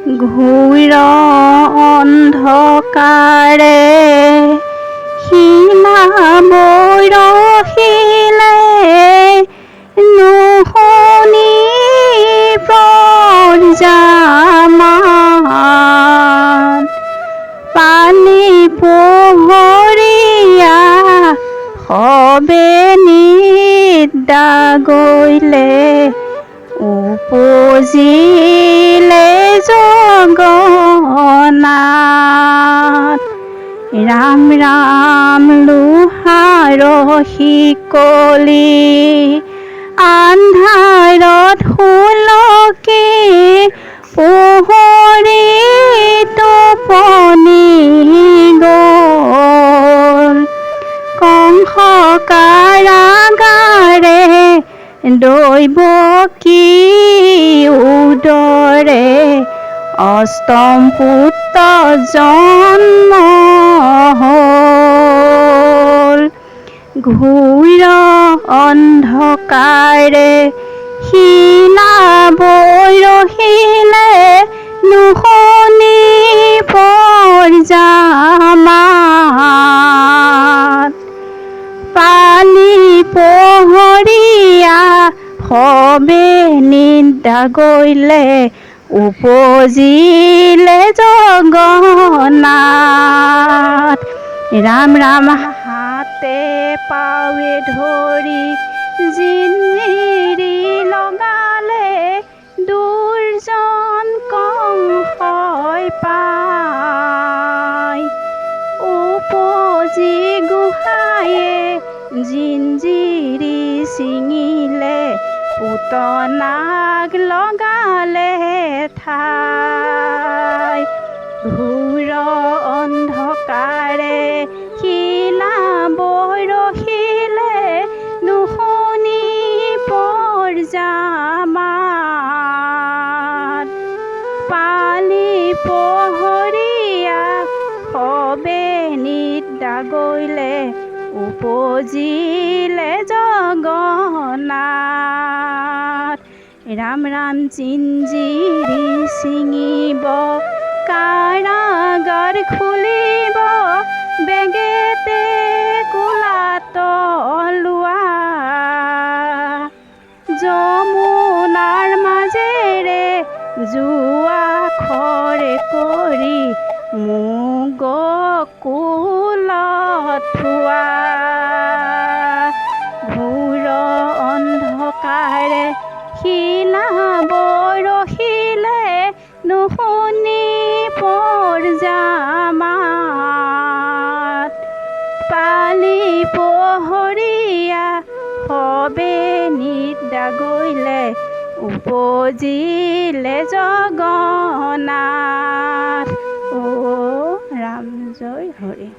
ঘোৰ অন্ধকাৰে সীমাবৈ ৰখিলে, নুশুনি প্ৰজামান। পালি পোহৰীয়া সবে নিদ্ৰা গ'লে, উপজিলে জগন্নাথ। ৰাম ৰাম লোহাৰ শিকলি, আন্ধাৰত সুলকি পোহৰি টোপনি গ'ল। কংস কাৰাগাৰে দৈৱকী উদৰে, অষ্টম পুত্ৰ জন্ম হ'ল। ঘোৰ অন্ধকাৰে সীমাবৈ ৰখিলে, নুশুনি প্ৰজামান। পালি পোহৰীয়া সবে নিদ্ৰা গ'লে, উপজিলে জগন্নাথ। ৰাম ৰাম হাতে পাৱে ধৰি জিঞ্জিৰি লগালে, দুৰ্জন কংসই পাই। উপজি গোসাঁইয়ে জিঞ্জিৰি ছিঙিলে, পুতনাক লগালে ঠাই। ঘোৰ অন্ধকাৰে সীমাবৈ ৰখিলে, নুশুনি প্ৰজামান। পালি পোহৰীয়া সবে নিদ্ৰা গ'লে, উপজিলে জগন্নাথ। ৰাম ৰাম জিঞ্জিৰি ছিঙিব, কাৰাগাৰ খুলিব, বেগেতে কোলা তলোৱাৰ। যমুনাৰ মাজেৰে যোৱা খৰে কৰি, মোক গকুলত থোৱা। ঘোৰ অন্ধকাৰে সীমাবৈ ৰখিলে, নুশুনি প্ৰজামান। পালি পোহৰীয়া সবে নিদ্ৰা গ'লে, উপজিলে জগন্নাথ। অ' ৰাম জয় হৰি।